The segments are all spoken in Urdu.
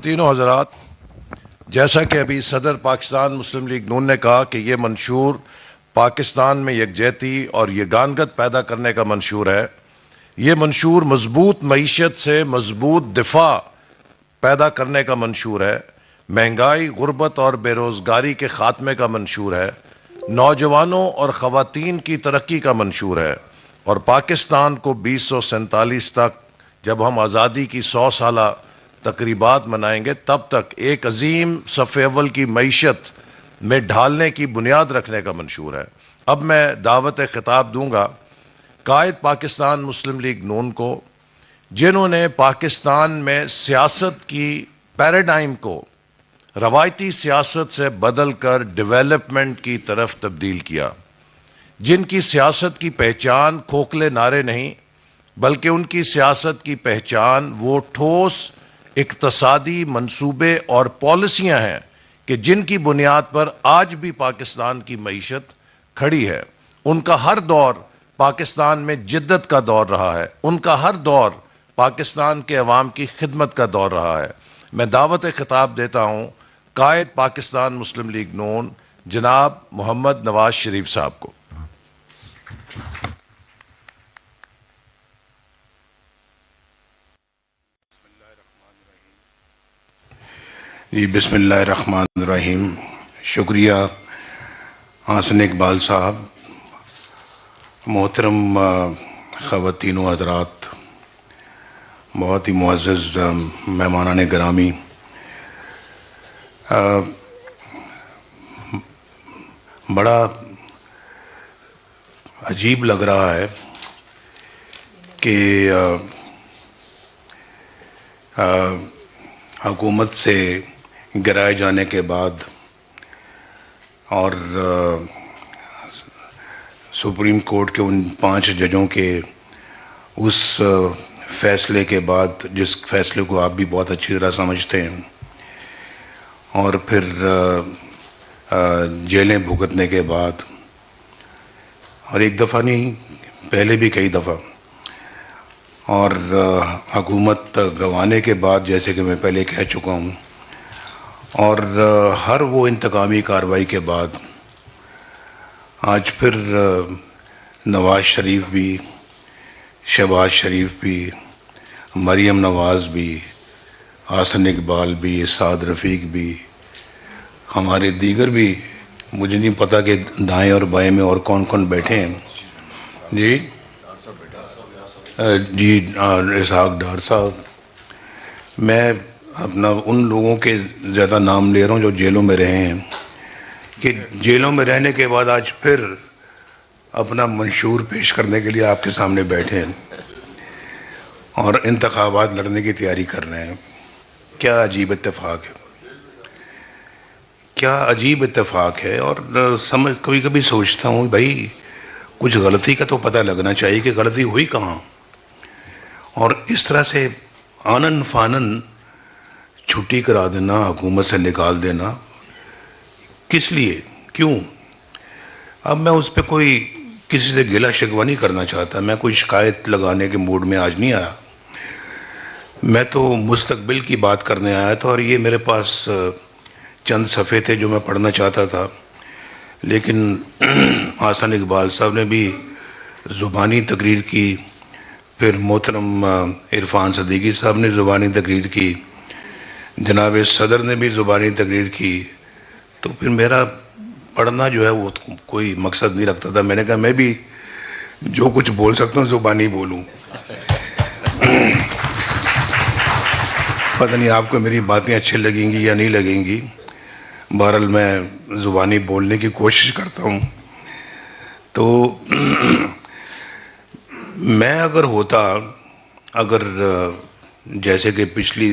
خواتین و حضرات، جیسا کہ ابھی صدر پاکستان مسلم لیگ نون نے کہا کہ یہ منشور پاکستان میں یکجہتی اور یگانگت پیدا کرنے کا منشور ہے. یہ منشور مضبوط معیشت سے مضبوط دفاع پیدا کرنے کا منشور ہے. مہنگائی، غربت اور بے روزگاری کے خاتمے کا منشور ہے. نوجوانوں اور خواتین کی ترقی کا منشور ہے. اور پاکستان کو 2047 تک جب ہم آزادی کی 100 سالہ تقریبات منائیں گے تب تک ایک عظیم صف اول کی معیشت میں ڈھالنے کی بنیاد رکھنے کا منشور ہے. اب میں دعوت خطاب دوں گا قائد پاکستان مسلم لیگ نون کو، جنہوں نے پاکستان میں سیاست کی پیراڈائم کو روایتی سیاست سے بدل کر ڈیولپمنٹ کی طرف تبدیل کیا، جن کی سیاست کی پہچان کھوکھلے نعرے نہیں بلکہ ان کی سیاست کی پہچان وہ ٹھوس اقتصادی منصوبے اور پالیسیاں ہیں کہ جن کی بنیاد پر آج بھی پاکستان کی معیشت کھڑی ہے. ان کا ہر دور پاکستان میں جدت کا دور رہا ہے. ان کا ہر دور پاکستان کے عوام کی خدمت کا دور رہا ہے. میں دعوت خطاب دیتا ہوں قائد پاکستان مسلم لیگ نون جناب محمد نواز شریف صاحب کو. جی بسم اللہ الرحمن الرحیم. شکریہ حسن اقبال صاحب. محترم خواتین و حضرات، بہت ہی معزز مہمانان گرامی، بڑا عجیب لگ رہا ہے کہ حکومت سے گرائے جانے کے بعد اور سپریم کورٹ کے ان 5 ججوں کے اس فیصلے کے بعد، جس فیصلے کو آپ بھی بہت اچھی طرح سمجھتے ہیں، اور پھر جیلیں بھگتنے کے بعد، اور ایک دفعہ نہیں پہلے بھی کئی دفعہ، اور حکومت گنوانے کے بعد جیسے کہ میں پہلے کہہ چکا ہوں، اور ہر وہ انتقامی کارروائی کے بعد آج پھر نواز شریف بھی، شہباز شریف بھی، مریم نواز بھی، حسن اقبال بھی، سعد رفیق بھی، ہمارے دیگر بھی، مجھے نہیں پتہ کہ دائیں اور بائیں میں اور کون کون بیٹھے ہیں. جی اسحاق ڈار صاحب. میں اپنا ان لوگوں کے زیادہ نام لے رہا ہوں جو جیلوں میں رہے ہیں، کہ جیلوں میں رہنے کے بعد آج پھر اپنا منشور پیش کرنے کے لیے آپ کے سامنے بیٹھے ہیں اور انتخابات لڑنے کی تیاری کر رہے ہیں. کیا عجیب اتفاق ہے، کیا عجیب اتفاق ہے. اور کبھی کبھی سوچتا ہوں بھائی کچھ غلطی کا تو پتہ لگنا چاہیے کہ غلطی ہوئی کہاں، اور اس طرح سے آنن فانن چھٹی کرا دینا، حکومت سے نکال دینا، کس لیے، کیوں؟ اب میں اس پہ کوئی کسی سے گلہ شکوہ نہیں کرنا چاہتا، میں کوئی شکایت لگانے کے موڈ میں آج نہیں آیا. میں تو مستقبل کی بات کرنے آیا تھا، اور یہ میرے پاس چند صفحے تھے جو میں پڑھنا چاہتا تھا، لیکن حسن اقبال صاحب نے بھی زبانی تقریر کی، پھر محترم عرفان صدیقی صاحب نے زبانی تقریر کی، جناب صدر نے بھی زبانی تقریر کی، تو پھر میرا پڑھنا جو ہے وہ کوئی مقصد نہیں رکھتا تھا. میں نے کہا میں بھی جو کچھ بول سکتا ہوں زبانی بولوں. پتہ نہیں آپ کو میری باتیں اچھی لگیں گی یا نہیں لگیں گی، بہرحال میں زبانی بولنے کی کوشش کرتا ہوں. تو میں اگر جیسے کہ پچھلی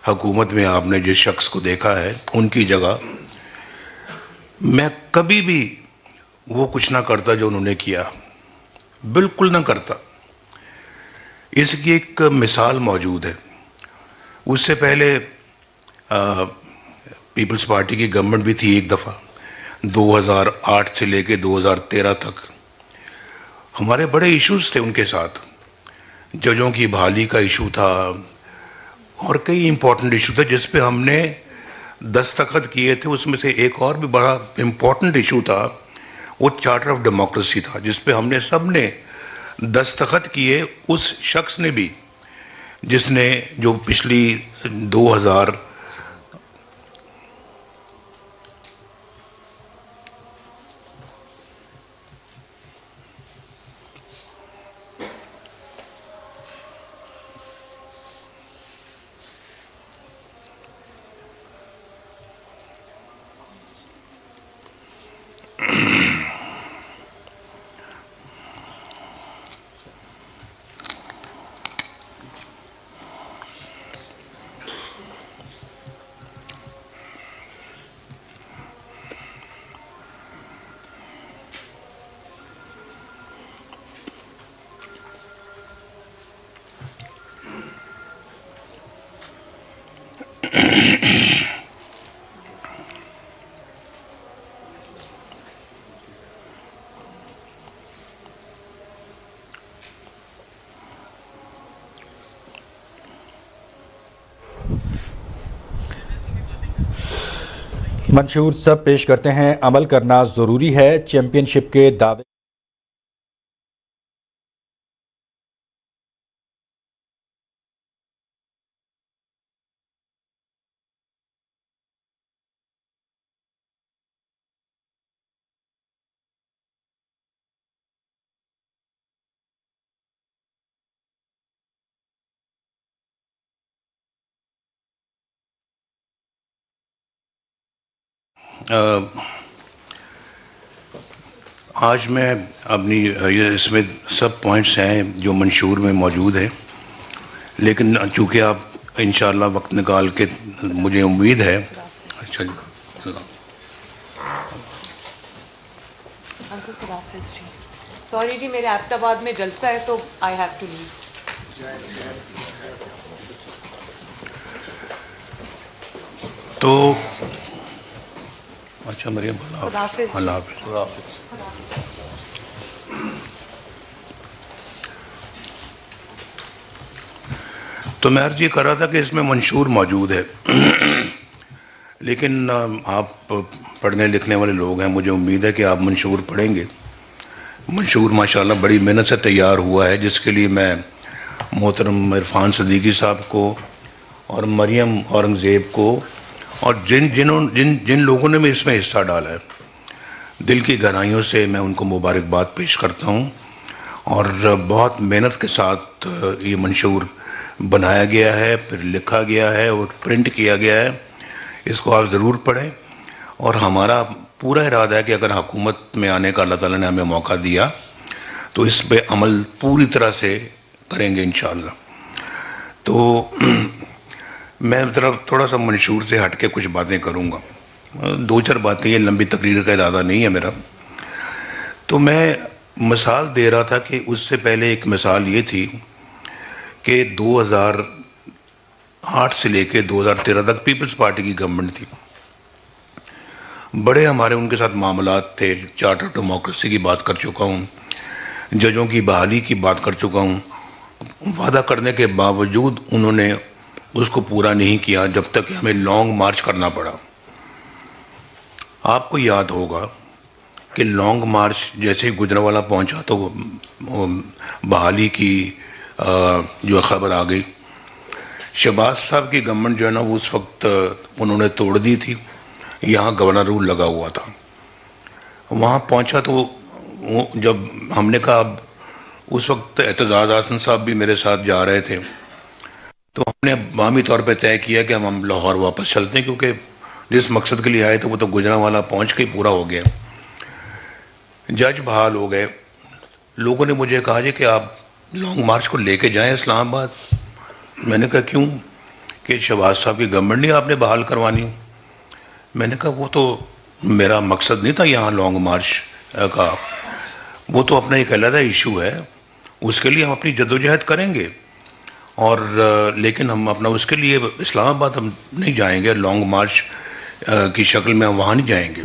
حکومت میں آپ نے جس شخص کو دیکھا ہے ان کی جگہ، میں کبھی بھی وہ کچھ نہ کرتا جو انہوں نے کیا، بالکل نہ کرتا. اس کی ایک مثال موجود ہے. اس سے پہلے پیپلز پارٹی کی گورنمنٹ بھی تھی ایک دفعہ، 2008 سے لے کے 2013 تک. ہمارے بڑے ایشوز تھے ان کے ساتھ، ججوں کی بحالی کا ایشو تھا، اور کئی امپورٹنٹ ایشو تھے جس پہ ہم نے دستخط کیے تھے. اس میں سے ایک اور بھی بڑا امپورٹنٹ ایشو تھا, وہ چارٹر آف ڈیموکریسی تھا, جس پہ ہم نے سب نے دستخط کیے. اس شخص نے بھی جس نے جو پچھلی 2000 منشور سب پیش کرتے ہیں. عمل کرنا ضروری ہے. چیمپئن شپ کے دعوے آج میں اپنی اس میں سب پوائنٹس ہیں جو منشور میں موجود ہیں, لیکن چونکہ آپ انشاءاللہ وقت نکال کے, مجھے امید ہے. اچھا جی, انکل خدا حافظ جی. سوری جی, میرے ایبٹ آباد میں جلسہ ہے تو آئی ہیو ٹو لیو. تو اچھا مریم, خدا حافظ. اللہ حافظ. تو میں عرض یہ کر رہا تھا کہ اس میں منشور موجود ہے, لیکن آپ پڑھنے لکھنے والے لوگ ہیں, مجھے امید ہے کہ آپ منشور پڑھیں گے. منشور ماشاءاللہ بڑی محنت سے تیار ہوا ہے, جس کے لیے میں محترم عرفان صدیقی صاحب کو اور مریم اورنگزیب کو اور جن لوگوں نے بھی اس میں حصہ ڈالا ہے, دل کی گہرائیوں سے میں ان کو مبارکباد پیش کرتا ہوں. اور بہت محنت کے ساتھ یہ منشور بنایا گیا ہے, پھر لکھا گیا ہے اور پرنٹ کیا گیا ہے. اس کو آپ ضرور پڑھیں, اور ہمارا پورا ارادہ ہے کہ اگر حکومت میں آنے کا اللہ تعالیٰ نے ہمیں موقع دیا تو اس پہ عمل پوری طرح سے کریں گے انشاءاللہ. تو میں تھوڑا سا منشور سے ہٹ کے کچھ باتیں کروں گا, 2-4 باتیں, یہ لمبی تقریر کا ارادہ نہیں ہے میرا. تو میں مثال دے رہا تھا کہ اس سے پہلے ایک مثال یہ تھی کہ 2008 سے لے کے 2013 تک پیپلز پارٹی کی گورنمنٹ تھی. بڑے ہمارے ان کے ساتھ معاملات تھے. چارٹر آف ڈیموکریسی کی بات کر چکا ہوں, ججوں کی بحالی کی بات کر چکا ہوں. وعدہ کرنے کے باوجود انہوں نے اس کو پورا نہیں کیا, جب تک کہ ہمیں لانگ مارچ کرنا پڑا. آپ کو یاد ہوگا کہ لانگ مارچ جیسے ہی گجرانوالہ پہنچا تو بحالی کی جو خبر آ گئی. شہباز صاحب کی گورنمنٹ جو ہے نا, وہ اس وقت انہوں نے توڑ دی تھی. یہاں گورنر رول لگا ہوا تھا. وہاں پہنچا تو جب ہم نے کہا, اب اس وقت اعتزاز احسن صاحب بھی میرے ساتھ جا رہے تھے, تو ہم نے باہمی طور پہ طے کیا کہ ہم لاہور واپس چلتے ہیں, کیونکہ جس مقصد کے لیے آئے تھے وہ تو گجرانوالہ پہنچ کے پورا ہو گیا. جج بحال ہو گئے. لوگوں نے مجھے کہا جی کہ آپ لانگ مارچ کو لے کے جائیں اسلام آباد. میں نے کہا کیوں؟ کہ شہباز صاحب کی گورنمنٹ نہیں آپ نے بحال کروانی. میں نے کہا وہ تو میرا مقصد نہیں تھا یہاں لانگ مارچ کا, وہ تو اپنا ایک علیحدہ ایشو ہے, اس کے لیے ہم اپنی جدوجہد کریں گے, اور لیکن ہم اپنا اس کے لیے اسلام آباد ہم نہیں جائیں گے, لانگ مارچ کی شکل میں ہم وہاں نہیں جائیں گے.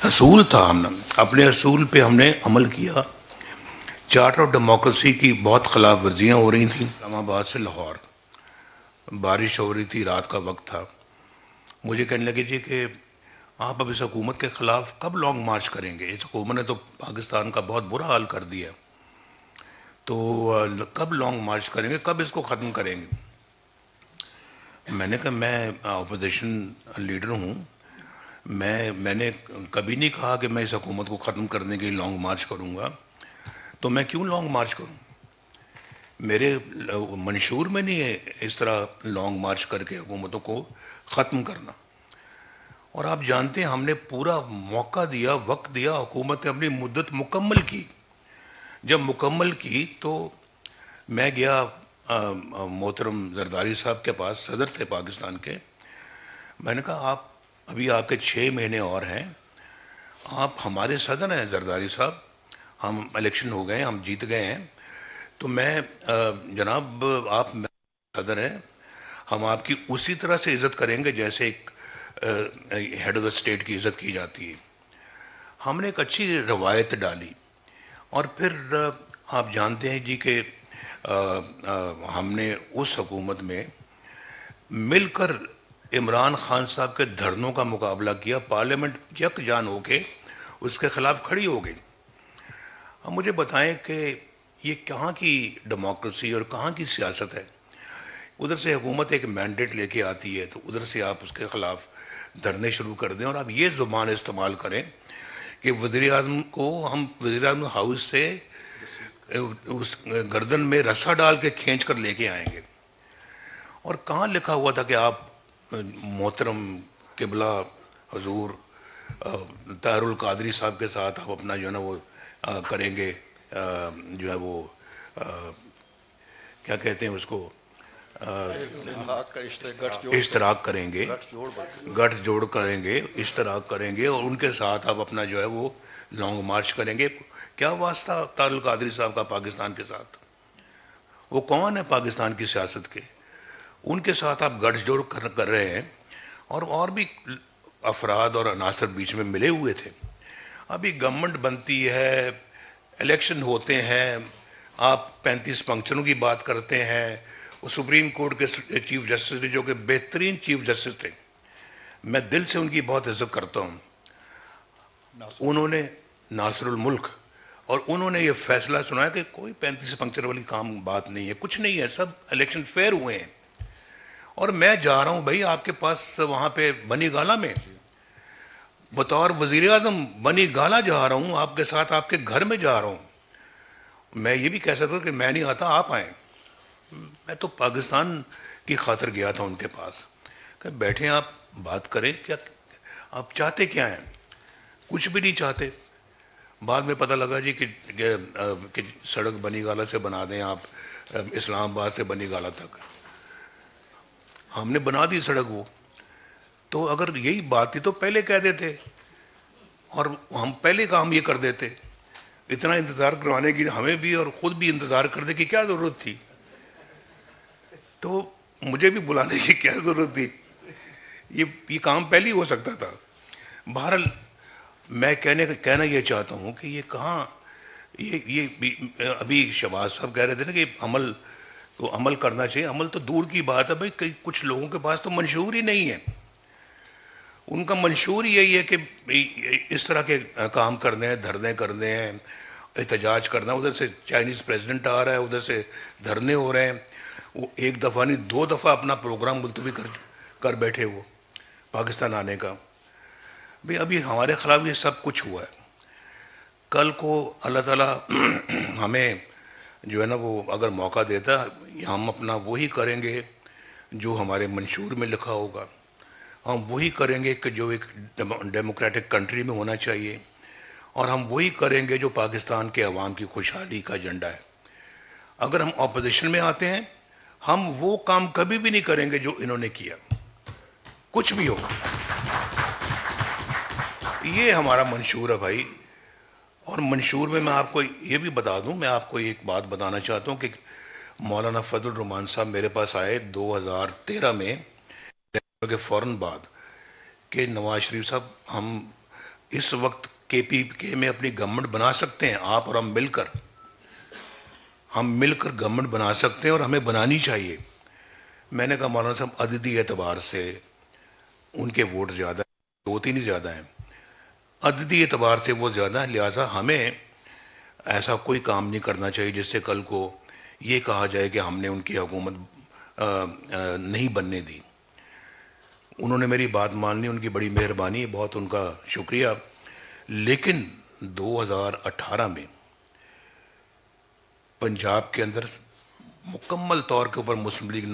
اصول تھا, ہم نے اپنے اصول پہ ہم نے عمل کیا. چارٹر آف ڈیموکریسی کی بہت خلاف ورزیاں ہو رہی تھیں اسلام آباد سے لاہور. بارش ہو رہی تھی, رات کا وقت تھا. مجھے کہنے لگے جی کہ آپ اب اس حکومت کے خلاف کب لانگ مارچ کریں گے, اس حکومت نے تو پاکستان کا بہت برا حال کر دیا, تو کب لانگ مارچ کریں گے, کب اس کو ختم کریں گے. میں نے کہا میں اپوزیشن لیڈر ہوں, میں نے کبھی نہیں کہا کہ میں اس حکومت کو ختم کرنے کے لیے لانگ مارچ کروں گا, تو میں کیوں لانگ مارچ کروں. میرے منشور میں نہیں ہے اس طرح لانگ مارچ کر کے حکومتوں کو ختم کرنا. اور آپ جانتے ہیں ہم نے پورا موقع دیا, وقت دیا, حکومت نے اپنی مدت مکمل کی. جب مکمل کی تو میں گیا محترم زرداری صاحب کے پاس, صدر تھے پاکستان کے. میں نے کہا آپ ابھی آپ کے 6 مہینے اور ہیں, آپ ہمارے صدر ہیں زرداری صاحب, ہم الیکشن ہو گئے, ہم جیت گئے ہیں, تو میں جناب آپ صدر ہیں, ہم آپ کی اسی طرح سے عزت کریں گے جیسے ایک ہیڈ آف دا اسٹیٹ کی عزت کی جاتی ہے. ہم نے ایک اچھی روایت ڈالی, اور پھر آپ جانتے ہیں جی کہ ہم نے اس حکومت میں مل کر عمران خان صاحب کے دھرنوں کا مقابلہ کیا. پارلیمنٹ یک جان ہو کے اس کے خلاف کھڑی ہو گئی. اب مجھے بتائیں کہ یہ کہاں کی ڈیموکریسی اور کہاں کی سیاست ہے. ادھر سے حکومت ایک مینڈیٹ لے کے آتی ہے تو ادھر سے آپ اس کے خلاف دھرنے شروع کر دیں, اور آپ یہ زبان استعمال کریں کہ وزیر اعظم کو ہم وزیر اعظم ہاؤس سے اس گردن میں رسا ڈال کے کھینچ کر لے کے آئیں گے. اور کہاں لکھا ہوا تھا کہ آپ محترم قبلہ حضور طاہر القادری صاحب کے ساتھ آپ اپنا جو ہے نا وہ کریں گے, جو ہے وہ کیا کہتے ہیں اس کو, اشتراک کریں گے, گٹھ جوڑ کریں گے, اشتراک کریں گے, اور ان کے ساتھ آپ اپنا جو ہے وہ لانگ مارچ کریں گے. کیا واسطہ طاہر القادری صاحب کا پاکستان کے ساتھ؟ وہ کون ہے پاکستان کی سیاست کے؟ ان کے ساتھ آپ گٹھ جوڑ کر رہے ہیں, اور بھی افراد اور عناصر بیچ میں ملے ہوئے تھے. ابھی گورنمنٹ بنتی ہے, الیکشن ہوتے ہیں, آپ 35 فنکشنوں کی بات کرتے ہیں. وہ سپریم کورٹ کے چیف جسٹس بھی جو کہ بہترین چیف جسٹس تھے, میں دل سے ان کی بہت عزت کرتا ہوں, انہوں نے ناصر الملک, اور انہوں نے یہ فیصلہ سنایا کہ کوئی 35 فنکشن والی بات نہیں ہے, کچھ نہیں ہے, سب الیکشن فیئر ہوئے ہیں. اور میں جا رہا ہوں بھائی آپ کے پاس وہاں پہ بنی گالا میں بطور وزیر اعظم, بنی گالا جا رہا ہوں آپ کے ساتھ, آپ کے گھر میں جا رہا ہوں. میں یہ بھی کہہ سکتا ہوں کہ میں نہیں آتا, آپ آئیں. میں تو پاکستان کی خاطر گیا تھا ان کے پاس کہ بیٹھیں آپ بات کریں, کیا آپ چاہتے کیا ہیں؟ کچھ بھی نہیں چاہتے. بعد میں پتہ لگا جی کہ سڑک بنی گالا سے بنا دیں آپ, اسلام آباد سے بنی گالا تک. ہم نے بنا دی سڑک وہ. تو اگر یہی بات تھی تو پہلے کہہ دیتے, اور ہم پہلے کام یہ کر دیتے. اتنا انتظار کروانے کی ہمیں بھی اور خود بھی انتظار کرنے کی کیا ضرورت تھی؟ تو مجھے بھی بلانے کی کیا ضرورت تھی؟ یہ کام پہلے ہی ہو سکتا تھا. بہرحال میں کہنا یہ چاہتا ہوں کہ یہ کہاں, یہ ابھی شہباز صاحب کہہ رہے تھے نا کہ عمل کرنا چاہیے. عمل تو دور کی بات ہے بھائی, کچھ لوگوں کے پاس تو منشور ہی نہیں ہے. ان کا منشور یہی ہے کہ اس طرح کے کام کرنے ہیں, دھرنے کرنے ہیں, احتجاج کرنا. ادھر سے چائنیز پریزیڈنٹ آ رہا ہے, ادھر سے دھرنے ہو رہے ہیں. وہ ایک دفعہ نہیں 2 دفعہ اپنا پروگرام ملتوی کر بیٹھے وہ پاکستان آنے کا. بھئی ابھی ہمارے خلاف یہ سب کچھ ہوا ہے. کل کو اللہ تعالیٰ ہمیں جو ہے نا وہ اگر موقع دیتا, ہم اپنا وہی کریں گے جو ہمارے منشور میں لکھا ہوگا. ہم وہی کریں گے کہ جو ایک ڈیموکریٹک کنٹری میں ہونا چاہیے, اور ہم وہی کریں گے جو پاکستان کے عوام کی خوشحالی کا ایجنڈا ہے. اگر ہم اپوزیشن میں آتے ہیں, ہم وہ کام کبھی بھی نہیں کریں گے جو انہوں نے کیا, کچھ بھی ہو. یہ ہمارا منشور ہے بھائی. اور منشور میں آپ کو یہ بھی بتا دوں, میں آپ کو ایک بات بتانا چاہتا ہوں کہ مولانا فضل الرحمان صاحب میرے پاس آئے 2013 میں کے فوراً بعد کہ نواز شریف صاحب ہم اس وقت KPK میں اپنی گورنمنٹ بنا سکتے ہیں, آپ اور ہم مل کر گورنمنٹ بنا سکتے ہیں, اور ہمیں بنانی چاہیے. میں نے کہا مولانا صاحب عددی اعتبار سے ان کے ووٹ زیادہ ہیں، 2-3 ہی زیادہ ہیں، عددی اعتبار سے وہ زیادہ ہیں، لہٰذا ہمیں ایسا کوئی کام نہیں کرنا چاہیے جس سے کل کو یہ کہا جائے کہ ہم نے ان کی حکومت نہیں بننے دی۔ انہوں نے میری بات مان لی، ان کی بڑی مہربانی، بہت ان کا شکریہ۔ لیکن 2018 میں پنجاب کے اندر مکمل طور کے اوپر مسلم لیگ